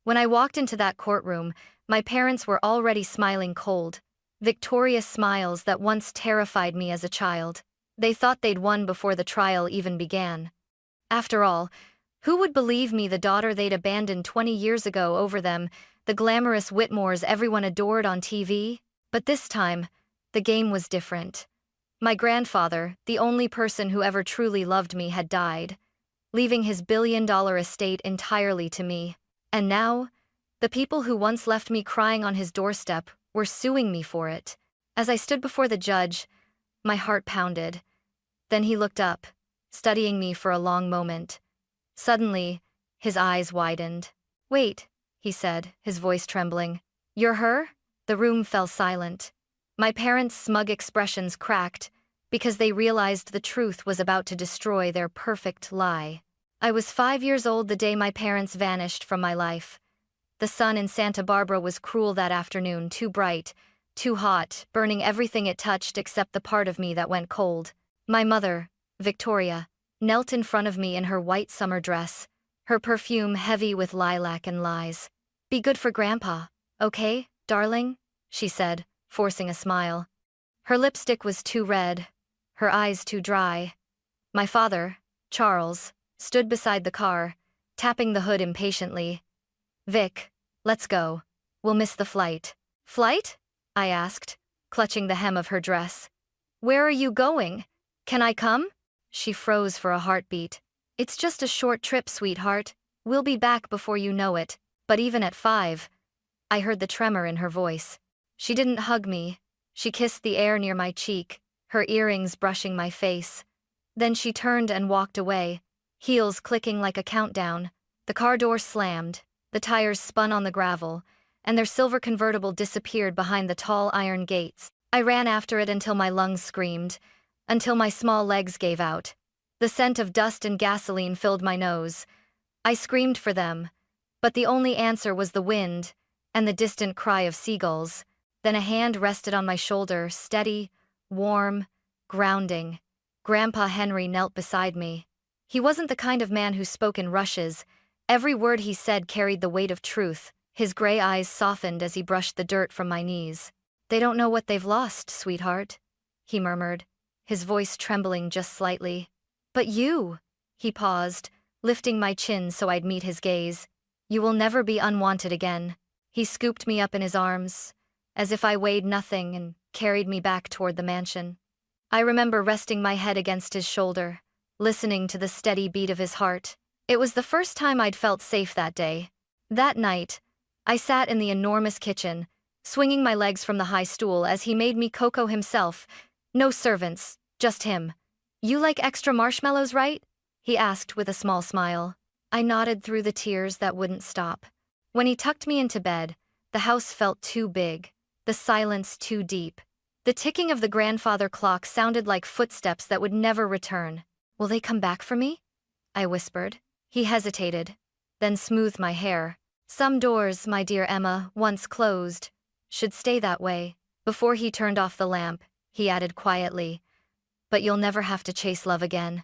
When I walked into that courtroom, my parents were already smiling cold, victorious smiles that once terrified me as a child. They thought they'd won before the trial even began. After all, who would believe me, the daughter they'd abandoned 20 years ago, over them, the glamorous Whitmores everyone adored on TV? But this time, the game was different. My grandfather, the only person who ever truly loved me, had died, leaving his billion-dollar estate entirely to me. And now, the people who once left me crying on his doorstep were suing me for it. As I stood before the judge, my heart pounded. Then he looked up, studying me for a long moment. Suddenly, his eyes widened. "Wait," he said, his voice trembling. "You're her?" The room fell silent. My parents' smug expressions cracked because they realized the truth was about to destroy their perfect lie. I was 5 years old the day my parents vanished from my life. The sun in Santa Barbara was cruel that afternoon, too bright, too hot, burning everything it touched except the part of me that went cold. My mother, Victoria, knelt in front of me in her white summer dress, her perfume heavy with lilac and lies. "Be good for Grandpa, okay, darling?" she said, forcing a smile. Her lipstick was too red, her eyes too dry. My father, Charles, stood beside the car, tapping the hood impatiently. "Vic, let's go. We'll miss the flight." "Flight?" I asked, clutching the hem of her dress. "Where are you going? Can I come?" She froze for a heartbeat. "It's just a short trip, sweetheart. We'll be back before you know it." But even at 5, I heard the tremor in her voice. She didn't hug me. She kissed the air near my cheek, her earrings brushing my face. Then she turned and walked away, heels clicking like a countdown. The car door slammed, the tires spun on the gravel, and their silver convertible disappeared behind the tall iron gates. I ran after it until my lungs screamed, until my small legs gave out. The scent of dust and gasoline filled my nose. I screamed for them, but the only answer was the wind and the distant cry of seagulls. Then a hand rested on my shoulder, steady, warm, grounding. Grandpa Henry knelt beside me. He wasn't the kind of man who spoke in rushes. Every word he said carried the weight of truth. His gray eyes softened as he brushed the dirt from my knees. "They don't know what they've lost, sweetheart," he murmured, his voice trembling just slightly. "But you," he paused, lifting my chin so I'd meet his gaze. "You will never be unwanted again." He scooped me up in his arms, as if I weighed nothing, and carried me back toward the mansion. I remember resting my head against his shoulder, listening to the steady beat of his heart. It was the first time I'd felt safe that day. That night, I sat in the enormous kitchen, swinging my legs from the high stool as he made me cocoa himself. No servants, just him. "You like extra marshmallows, right?" he asked with a small smile. I nodded through the tears that wouldn't stop. When he tucked me into bed, the house felt too big, the silence too deep. The ticking of the grandfather clock sounded like footsteps that would never return. "Will they come back for me?" I whispered. He hesitated, then smoothed my hair. "Some doors, my dear Emma, once closed, should stay that way." Before he turned off the lamp, he added quietly, "But you'll never have to chase love again.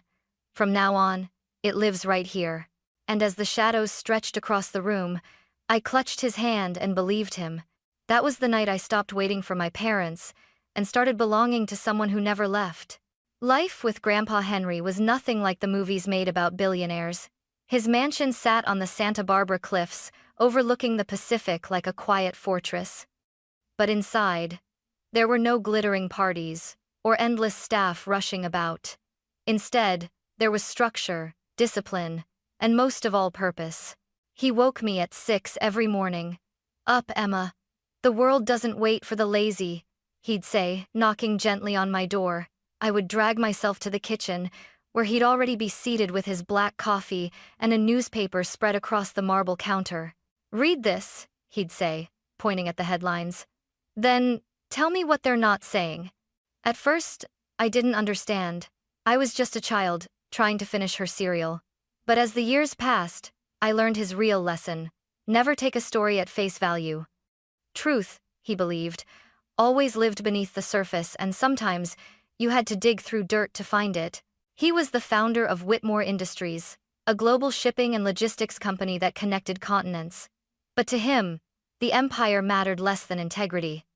From now on, it lives right here." And as the shadows stretched across the room, I clutched his hand and believed him. That was the night I stopped waiting for my parents and started belonging to someone who never left. Life with Grandpa Henry was nothing like the movies made about billionaires. His mansion sat on the Santa Barbara cliffs, overlooking the Pacific like a quiet fortress. But inside, there were no glittering parties or endless staff rushing about. Instead, there was structure, discipline, and most of all purpose. He woke me at 6 every morning. "Up, Emma. The world doesn't wait for the lazy," he'd say, knocking gently on my door. I would drag myself to the kitchen, where he'd already be seated with his black coffee and a newspaper spread across the marble counter. "Read this," he'd say, pointing at the headlines. "Then, tell me what they're not saying." At first, I didn't understand. I was just a child, trying to finish her cereal. But as the years passed, I learned his real lesson: never take a story at face value. Truth, he believed, always lived beneath the surface, and sometimes you had to dig through dirt to find it. He was the founder of Whitmore Industries, a global shipping and logistics company that connected continents. But to him, the empire mattered less than integrity.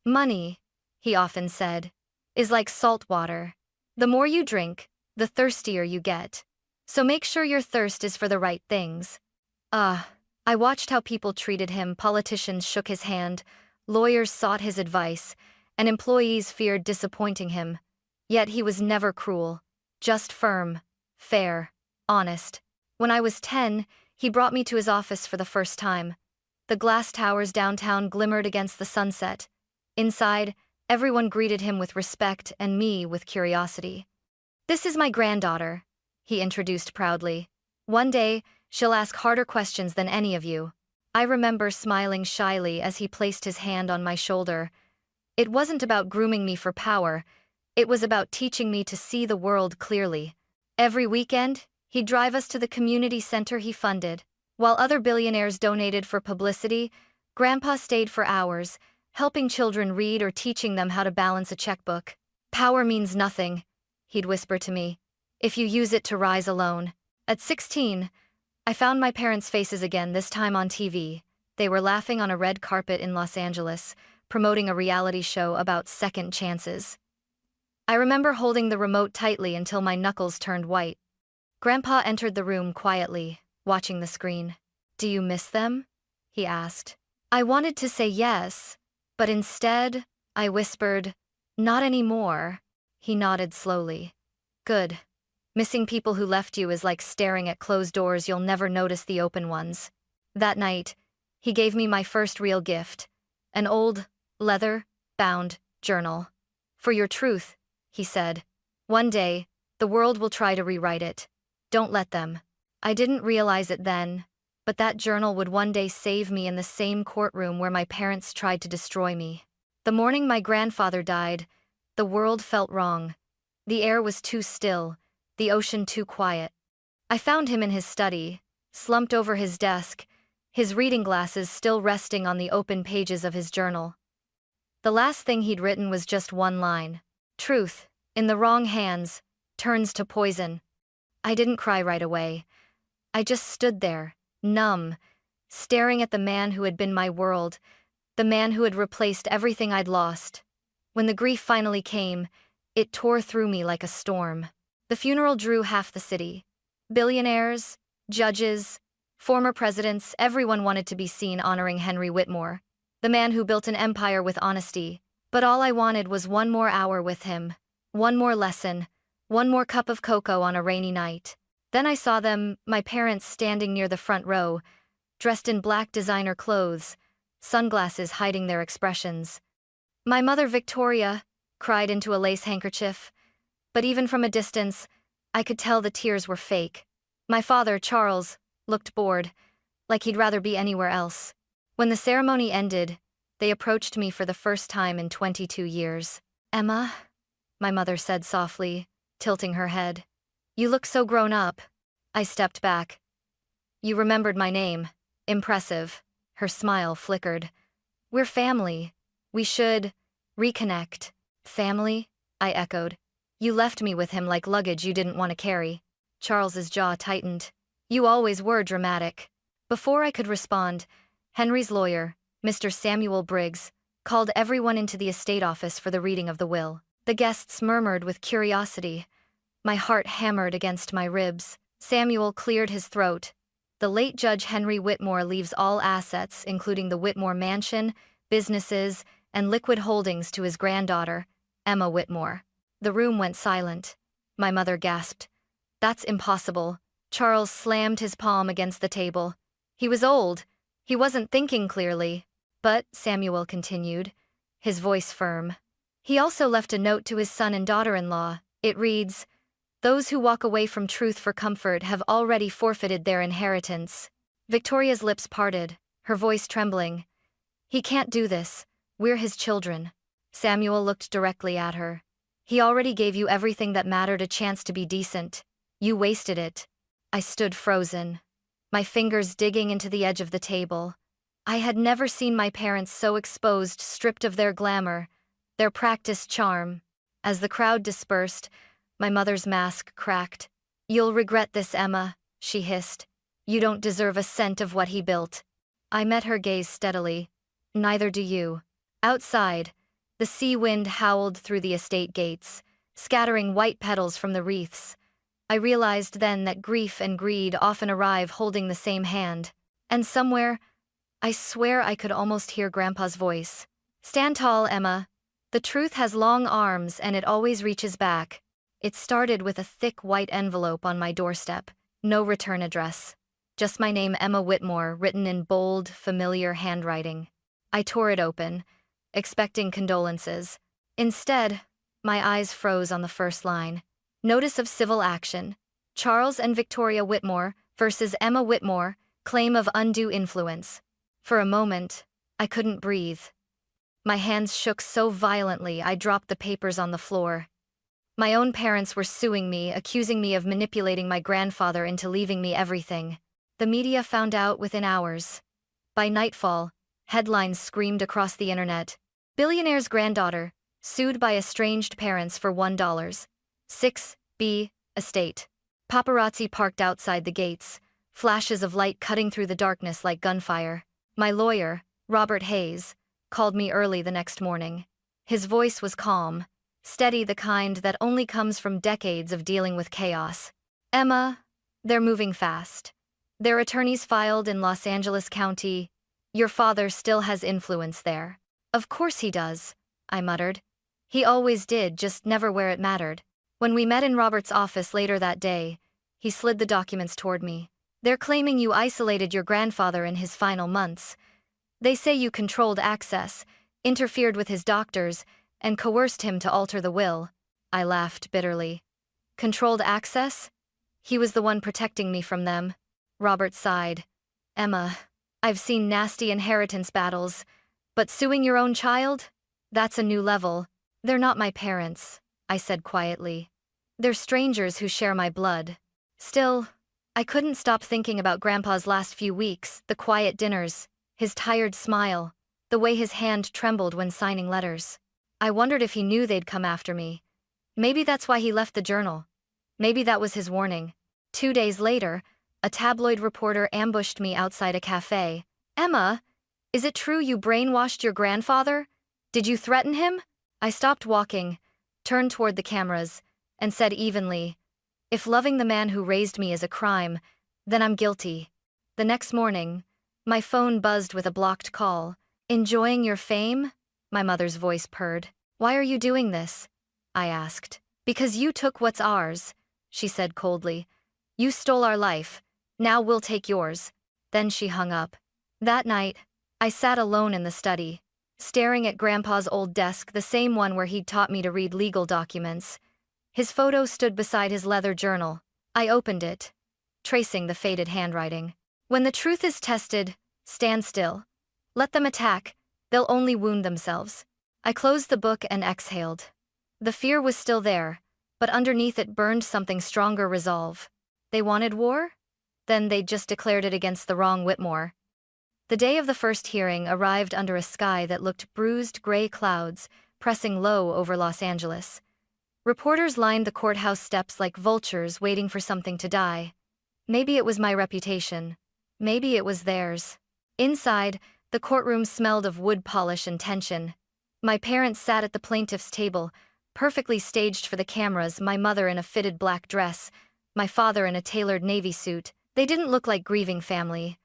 Money, he often said, is like salt water. The more you drink, the thirstier you get. So make sure your thirst is for the right things. I watched how people treated him. Politicians shook his hand, lawyers sought his advice, and employees feared disappointing him. Yet he was never cruel, just firm, fair, honest. When I was 10, he brought me to his office for the first time. The glass towers downtown glimmered against the sunset. Inside, everyone greeted him with respect and me with curiosity. "This is my granddaughter," he introduced proudly. "One day, she'll ask harder questions than any of you." I remember smiling shyly as he placed his hand on my shoulder. It wasn't about grooming me for power, it was about teaching me to see the world clearly. Every weekend, he'd drive us to the community center he funded. While other billionaires donated for publicity, Grandpa stayed for hours, helping children read or teaching them how to balance a checkbook. "Power means nothing," he'd whisper to me, "if you use it to rise alone." At 16, I found my parents' faces again, this time on TV. They were laughing on a red carpet in Los Angeles, promoting a reality show about second chances. I remember holding the remote tightly until my knuckles turned white. Grandpa entered the room quietly, watching the screen. "Do you miss them?" he asked. I wanted to say yes, but instead, I whispered, "Not anymore." He nodded slowly. "Good. Missing people who left you is like staring at closed doors. You'll never notice the open ones." That night, he gave me my first real gift, an old, leather-bound journal. "For your truth," he said. "One day, the world will try to rewrite it. Don't let them." I didn't realize it then, but that journal would one day save me in the same courtroom where my parents tried to destroy me. The morning my grandfather died, the world felt wrong. The air was too still, the ocean too quiet. I found him in his study, slumped over his desk, his reading glasses still resting on the open pages of his journal. The last thing he'd written was just one line. "Truth, in the wrong hands, turns to poison." I didn't cry right away. I just stood there, numb, staring at the man who had been my world, the man who had replaced everything I'd lost. When the grief finally came, it tore through me like a storm. The funeral drew half the city. Billionaires, judges, former presidents, everyone wanted to be seen honoring Henry Whitmore, the man who built an empire with honesty. But all I wanted was one more hour with him, one more lesson, one more cup of cocoa on a rainy night. Then I saw them, my parents, standing near the front row, dressed in black designer clothes, sunglasses hiding their expressions. My mother, Victoria, cried into a lace handkerchief, but even from a distance, I could tell the tears were fake. My father, Charles, looked bored, like he'd rather be anywhere else. When the ceremony ended, they approached me for the first time in 22 years. "Emma," my mother said softly, tilting her head. "You look so grown up." I stepped back. "You remembered my name. Impressive." Her smile flickered. "We're family. We should reconnect." "Family?" I echoed. "You left me with him like luggage you didn't want to carry." Charles's jaw tightened. "You always were dramatic." Before I could respond, Henry's lawyer, Mr. Samuel Briggs, called everyone into the estate office for the reading of the will. The guests murmured with curiosity. My heart hammered against my ribs. Samuel cleared his throat. "The late Judge Henry Whitmore leaves all assets, including the Whitmore mansion, businesses, and liquid holdings, to his granddaughter, Emma Whitmore." The room went silent. My mother gasped. "That's impossible." Charles slammed his palm against the table. He was old. He wasn't thinking clearly. "But," Samuel continued, his voice firm, "he also left a note to his son and daughter-in-law. It reads, 'Those who walk away from truth for comfort have already forfeited their inheritance.'" Victoria's lips parted, her voice trembling. "He can't do this. We're his children." Samuel looked directly at her. "He already gave you everything that mattered, a chance to be decent. You wasted it." I stood frozen, my fingers digging into the edge of the table. I had never seen my parents so exposed, stripped of their glamour, their practiced charm. As the crowd dispersed, my mother's mask cracked. "You'll regret this, Emma," she hissed. "You don't deserve a cent of what he built." I met her gaze steadily. Neither do you. Outside, the sea wind howled through the estate gates, scattering white petals from the wreaths. I realized then that grief and greed often arrive holding the same hand. And somewhere, I swear I could almost hear Grandpa's voice. Stand tall, Emma. The truth has long arms and it always reaches back. It started with a thick white envelope on my doorstep. No return address. Just my name, Emma Whitmore, written in bold, familiar handwriting. I tore it open, expecting condolences. Instead, my eyes froze on the first line. Notice of civil action. Charles and Victoria Whitmore versus Emma Whitmore, claim of undue influence. For a moment, I couldn't breathe. My hands shook so violently I dropped the papers on the floor. My own parents were suing me, accusing me of manipulating my grandfather into leaving me everything. The media found out within hours. By nightfall, headlines screamed across the internet. Billionaire's granddaughter, sued by estranged parents for $1.6 estate. Paparazzi parked outside the gates, flashes of light cutting through the darkness like gunfire. My lawyer, Robert Hayes, called me early the next morning. His voice was calm, steady, the kind that only comes from decades of dealing with chaos. Emma, they're moving fast. Their attorneys filed in Los Angeles County. Your father still has influence there. Of course he does, I muttered. He always did, just never where it mattered. When we met in Robert's office later that day, he slid the documents toward me. They're claiming you isolated your grandfather in his final months. They say you controlled access, interfered with his doctors, and coerced him to alter the will. I laughed bitterly. Controlled access? He was the one protecting me from them. Robert sighed. Emma, I've seen nasty inheritance battles, but suing your own child? That's a new level. They're not my parents, I said quietly. They're strangers who share my blood. Still, I couldn't stop thinking about Grandpa's last few weeks, the quiet dinners, his tired smile, the way his hand trembled when signing letters. I wondered if he knew they'd come after me. Maybe that's why he left the journal. Maybe that was his warning. 2 days later, a tabloid reporter ambushed me outside a cafe. Emma, is it true you brainwashed your grandfather? Did you threaten him? I stopped walking, turned toward the cameras, and said evenly, if loving the man who raised me is a crime, then I'm guilty. The next morning, my phone buzzed with a blocked call. Enjoying your fame? My mother's voice purred. Why are you doing this? I asked. Because you took what's ours, she said coldly. You stole our life. Now we'll take yours. Then she hung up. That night, I sat alone in the study, staring at Grandpa's old desk, the same one where he'd taught me to read legal documents. His photo stood beside his leather journal. I opened it, tracing the faded handwriting. When the truth is tested, stand still. Let them attack, they'll only wound themselves. I closed the book and exhaled. The fear was still there, but underneath it burned something stronger: resolve. They wanted war? Then they'd just declared it against the wrong Whitmore. The day of the first hearing arrived under a sky that looked bruised gray clouds pressing low over Los Angeles. Reporters lined the courthouse steps like vultures waiting for something to die. Maybe it was my reputation. Maybe it was theirs. Inside, the courtroom smelled of wood polish and tension. My parents sat at the plaintiff's table, perfectly staged for the cameras, my mother in a fitted black dress, my father in a tailored navy suit. They didn't look like grieving family.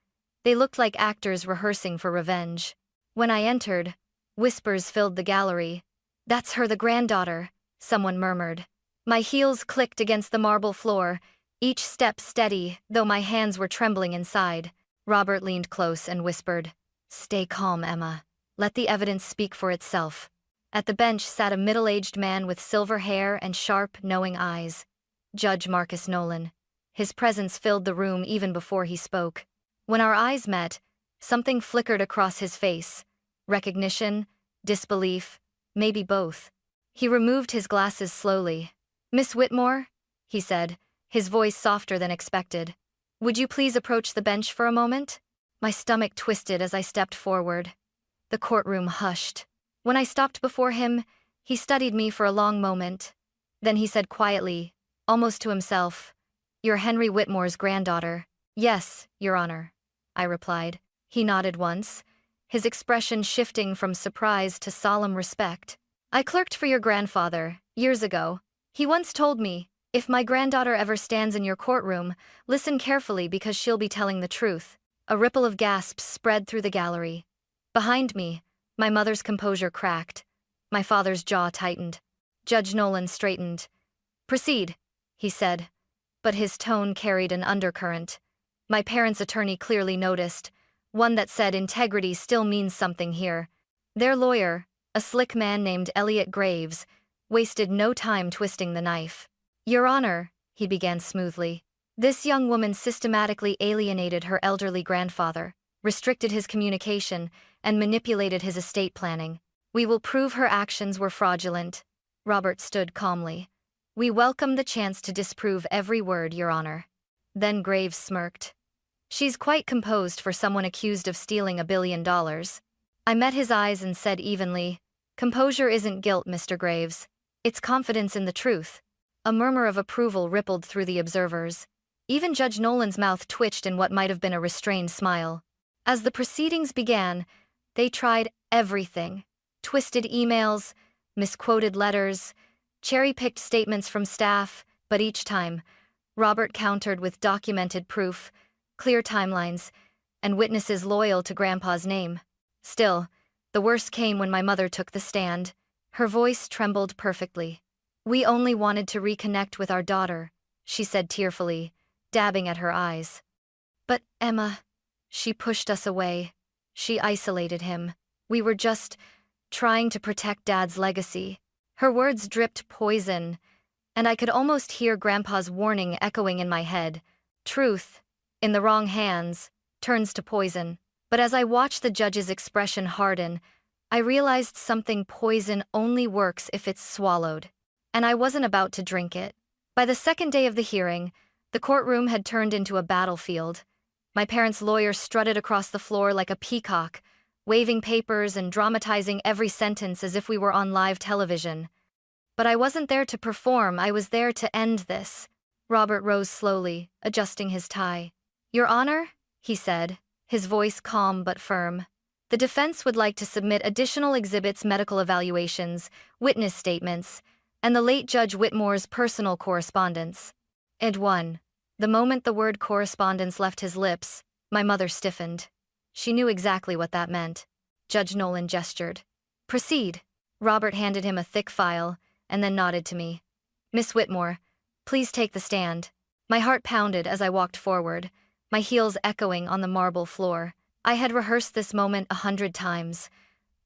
They looked like actors rehearsing for revenge. When I entered, whispers filled the gallery. That's her, the granddaughter, someone murmured. My heels clicked against the marble floor, each step steady, though my hands were trembling inside. Robert leaned close and whispered, Stay calm, Emma. Let the evidence speak for itself. At the bench sat a middle-aged man with silver hair and sharp, knowing eyes. Judge Marcus Nolan. His presence filled the room even before he spoke. When our eyes met, something flickered across his face. Recognition, disbelief, maybe both. He removed his glasses slowly. Miss Whitmore, he said, his voice softer than expected. Would you please approach the bench for a moment? My stomach twisted as I stepped forward. The courtroom hushed. When I stopped before him, he studied me for a long moment. Then he said quietly, almost to himself, You're Henry Whitmore's granddaughter. Yes, Your Honor, I replied. He nodded once, his expression shifting from surprise to solemn respect. I clerked for your grandfather, years ago. He once told me, if my granddaughter ever stands in your courtroom, listen carefully because she'll be telling the truth. A ripple of gasps spread through the gallery. Behind me, my mother's composure cracked. My father's jaw tightened. Judge Nolan straightened. Proceed, he said, but his tone carried an undercurrent. My parents' attorney clearly noticed, one that said integrity still means something here. Their lawyer, a slick man named Elliot Graves, wasted no time twisting the knife. Your Honor, he began smoothly, this young woman systematically alienated her elderly grandfather, restricted his communication, and manipulated his estate planning. We will prove her actions were fraudulent. Robert stood calmly. We welcome the chance to disprove every word, Your Honor. Then Graves smirked. She's quite composed for someone accused of stealing $1 billion. I met his eyes and said evenly, composure isn't guilt, Mr. Graves. It's confidence in the truth. A murmur of approval rippled through the observers. Even Judge Nolan's mouth twitched in what might have been a restrained smile. As the proceedings began, they tried everything. Twisted emails, misquoted letters, cherry-picked statements from staff, but each time, Robert countered with documented proof, clear timelines, and witnesses loyal to Grandpa's name. Still, the worst came when my mother took the stand. Her voice trembled perfectly. We only wanted to reconnect with our daughter, she said tearfully, dabbing at her eyes. But, Emma, she pushed us away. She isolated him. We were just trying to protect Dad's legacy. Her words dripped poison, and I could almost hear Grandpa's warning echoing in my head. Truth, in the wrong hands, turns to poison. But as I watched the judge's expression harden, I realized something: poison only works if it's swallowed. And I wasn't about to drink it. By the second day of the hearing, the courtroom had turned into a battlefield. My parents' lawyer strutted across the floor like a peacock, waving papers and dramatizing every sentence as if we were on live television. But I wasn't there to perform, I was there to end this. Robert rose slowly, adjusting his tie. Your Honor, he said, his voice calm but firm. The defense would like to submit additional exhibits, medical evaluations, witness statements, and the late Judge Whitmore's personal correspondence. Ed 1. The moment the word correspondence left his lips, my mother stiffened. She knew exactly what that meant. Judge Nolan gestured. Proceed. Robert handed him a thick file, and then nodded to me. Miss Whitmore, please take the stand. My heart pounded as I walked forward, my heels echoing on the marble floor. I had rehearsed this moment 100 times.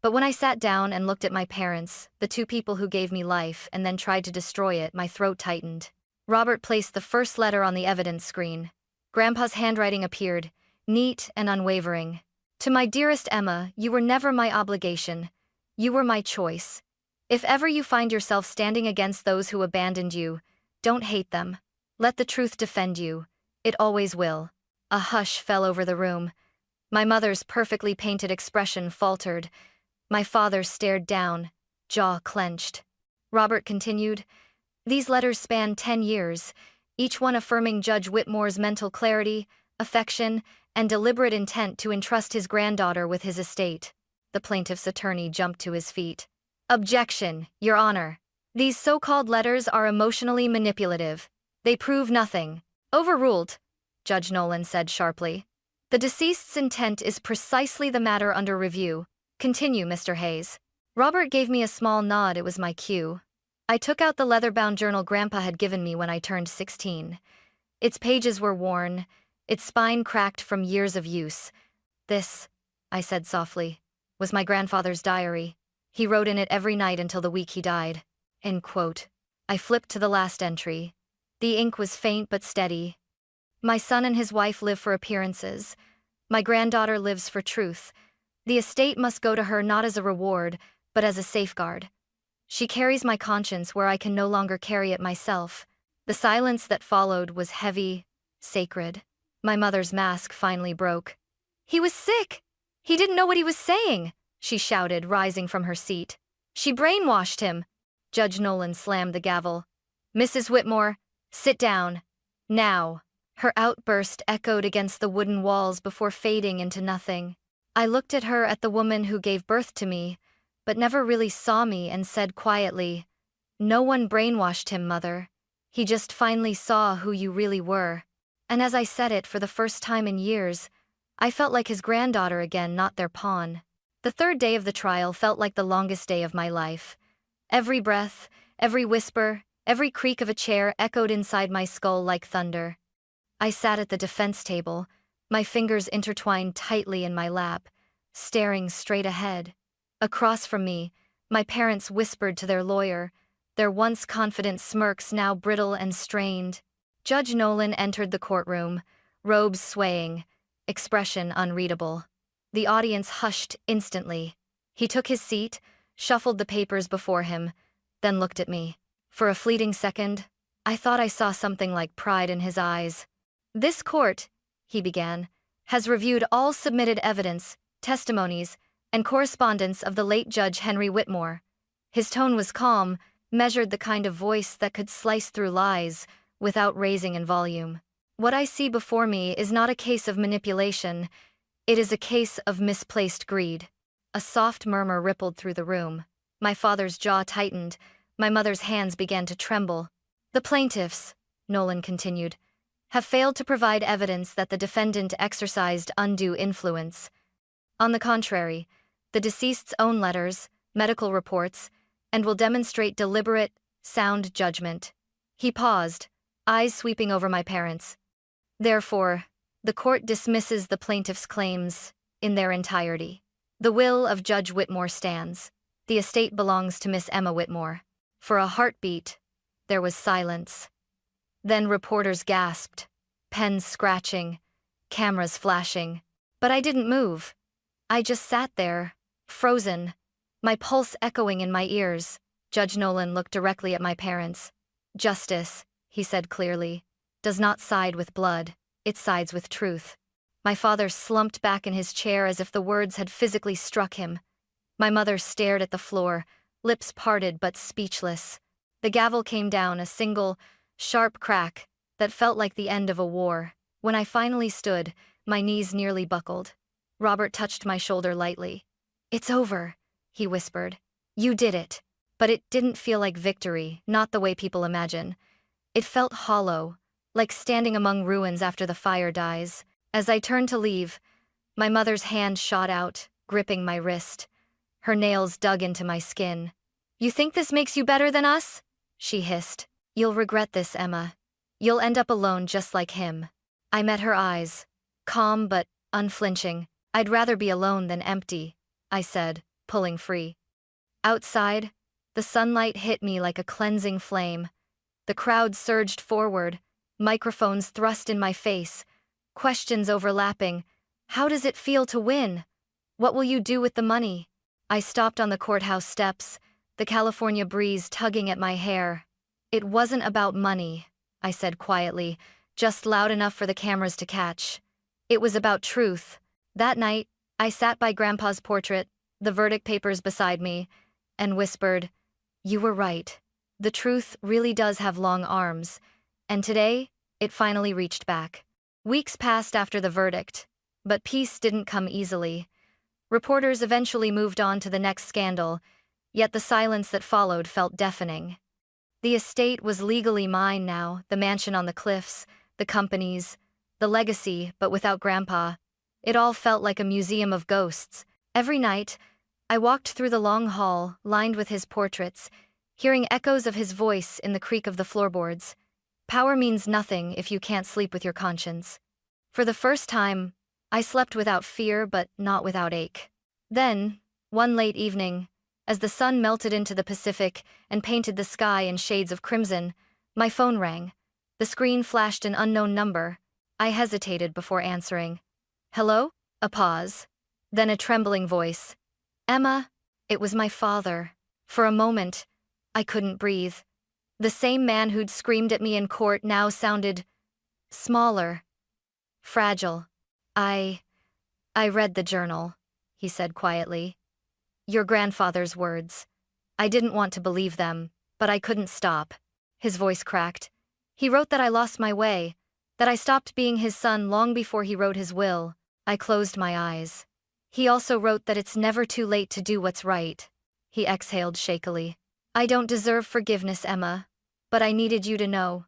But when I sat down and looked at my parents, the two people who gave me life and then tried to destroy it, my throat tightened. Robert placed the first letter on the evidence screen. Grandpa's handwriting appeared, neat and unwavering. To my dearest Emma, you were never my obligation. You were my choice. If ever you find yourself standing against those who abandoned you, don't hate them. Let the truth defend you. It always will. A hush fell over the room. My mother's perfectly painted expression faltered. My father stared down, jaw clenched. Robert continued, These letters span 10 years, each one affirming Judge Whitmore's mental clarity, affection, and deliberate intent to entrust his granddaughter with his estate. The plaintiff's attorney jumped to his feet. Objection, Your Honor. These so-called letters are emotionally manipulative. They prove nothing. Overruled, Judge Nolan said sharply. The deceased's intent is precisely the matter under review. Continue, Mr. Hayes. Robert gave me a small nod. It was my cue. I took out the leather-bound journal Grandpa had given me when I turned 16. Its pages were worn, its spine cracked from years of use. This, I said softly, was my grandfather's diary. He wrote in it every night until the week he died. End quote. I flipped to the last entry. The ink was faint but steady. My son and his wife live for appearances. My granddaughter lives for truth. The estate must go to her not as a reward, but as a safeguard. She carries my conscience where I can no longer carry it myself. The silence that followed was heavy, sacred. My mother's mask finally broke. He was sick! He didn't know what he was saying, she shouted, rising from her seat. She brainwashed him. Judge Nolan slammed the gavel. Mrs. Whitmore, sit down. Now. Her outburst echoed against the wooden walls before fading into nothing. I looked at her, at the woman who gave birth to me, but never really saw me, and said quietly, "No one brainwashed him, Mother. He just finally saw who you really were." And as I said it for the first time in years, I felt like his granddaughter again, not their pawn. The third day of the trial felt like the longest day of my life. Every breath, every whisper, every creak of a chair echoed inside my skull like thunder. I sat at the defense table, my fingers intertwined tightly in my lap, staring straight ahead. Across from me, my parents whispered to their lawyer, their once confident smirks now brittle and strained. Judge Nolan entered the courtroom, robes swaying, expression unreadable. The audience hushed instantly. He took his seat, shuffled the papers before him, then looked at me. For a fleeting second, I thought I saw something like pride in his eyes. "This court," he began, "has reviewed all submitted evidence, testimonies, and correspondence of the late Judge Henry Whitmore." His tone was calm, measured, the kind of voice that could slice through lies without raising in volume. "What I see before me is not a case of manipulation, it is a case of misplaced greed." A soft murmur rippled through the room. My father's jaw tightened, my mother's hands began to tremble. "The plaintiffs," Nolan continued, "have failed to provide evidence that the defendant exercised undue influence. On the contrary, the deceased's own letters, medical reports, and will demonstrate deliberate, sound judgment." He paused, eyes sweeping over my parents. "Therefore, the court dismisses the plaintiff's claims in their entirety. The will of Judge Whitmore stands. The estate belongs to Miss Emma Whitmore." For a heartbeat, there was silence. Then reporters gasped, pens scratching, cameras flashing. But I didn't move. I just sat there, frozen, my pulse echoing in my ears. Judge Nolan looked directly at my parents. "Justice," he said clearly, "does not side with blood, it sides with truth." My father slumped back in his chair as if the words had physically struck him. My mother stared at the floor, lips parted but speechless. The gavel came down, a single, sharp crack that felt like the end of a war. When I finally stood, my knees nearly buckled. Robert touched my shoulder lightly. "It's over," he whispered. "You did it." But it didn't feel like victory, not the way people imagine. It felt hollow, like standing among ruins after the fire dies. As I turned to leave, my mother's hand shot out, gripping my wrist. Her nails dug into my skin. "You think this makes you better than us?" she hissed. "You'll regret this, Emma. You'll end up alone just like him." I met her eyes, calm but unflinching. "I'd rather be alone than empty," I said, pulling free. Outside, the sunlight hit me like a cleansing flame. The crowd surged forward, microphones thrust in my face, questions overlapping. "How does it feel to win? What will you do with the money?" I stopped on the courthouse steps, the California breeze tugging at my hair. "It wasn't about money," I said quietly, just loud enough for the cameras to catch. "It was about truth." That night, I sat by Grandpa's portrait, the verdict papers beside me, and whispered, "You were right. The truth really does have long arms." And today, it finally reached back. Weeks passed after the verdict, but peace didn't come easily. Reporters eventually moved on to the next scandal, yet the silence that followed felt deafening. The estate was legally mine now, the mansion on the cliffs, the companies, the legacy, but without Grandpa. It all felt like a museum of ghosts. Every night, I walked through the long hall, lined with his portraits, hearing echoes of his voice in the creak of the floorboards. Power means nothing if you can't sleep with your conscience. For the first time, I slept without fear but not without ache. Then, one late evening, as the sun melted into the Pacific and painted the sky in shades of crimson, my phone rang. The screen flashed an unknown number. I hesitated before answering. "Hello?" A pause. Then a trembling voice. "Emma?" It was my father. For a moment, I couldn't breathe. The same man who'd screamed at me in court now sounded smaller, fragile. I read the journal," he said quietly. "Your grandfather's words. I didn't want to believe them, but I couldn't stop." His voice cracked. "He wrote that I lost my way, that I stopped being his son long before he wrote his will." I closed my eyes. He also wrote that it's never too late to do what's right. He exhaled shakily. I don't deserve forgiveness, Emma. But I needed you to know.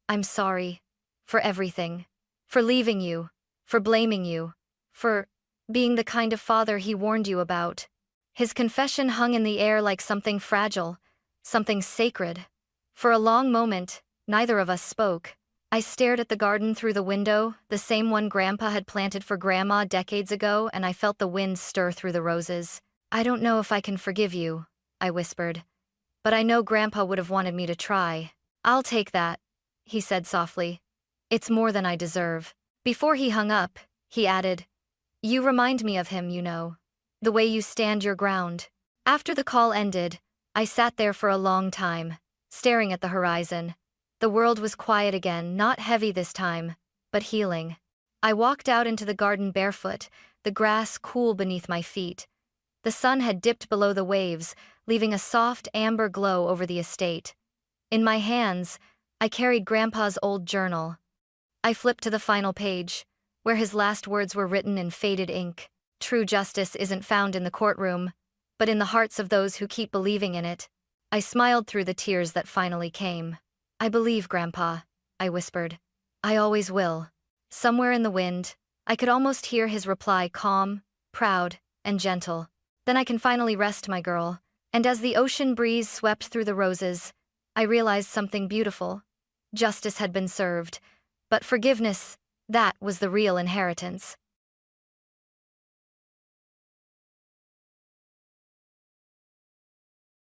I'm sorry. For everything. For leaving you. For blaming you. For being the kind of father he warned you about. His confession hung in the air like something fragile. Something sacred. For a long moment, neither of us spoke. I stared at the garden through the window, the same one Grandpa had planted for Grandma decades ago, and I felt the wind stir through the roses. I don't know if I can forgive you, I whispered. But I know Grandpa would have wanted me to try. I'll take that, he said softly. It's more than I deserve. Before he hung up, he added, You remind me of him, you know. The way you stand your ground. After the call ended, I sat there for a long time, staring at the horizon. The world was quiet again, not heavy this time, but healing. I walked out into the garden barefoot, the grass cool beneath my feet. The sun had dipped below the waves, leaving a soft amber glow over the estate. In my hands, I carried Grandpa's old journal. I flipped to the final page, where his last words were written in faded ink. True justice isn't found in the courtroom, but in the hearts of those who keep believing in it. I smiled through the tears that finally came. I believe, Grandpa, I whispered. I always will. Somewhere in the wind, I could almost hear his reply, calm, proud, and gentle. Then I can finally rest, my girl. And as the ocean breeze swept through the roses, I realized something beautiful. Justice had been served, but forgiveness, that was the real inheritance.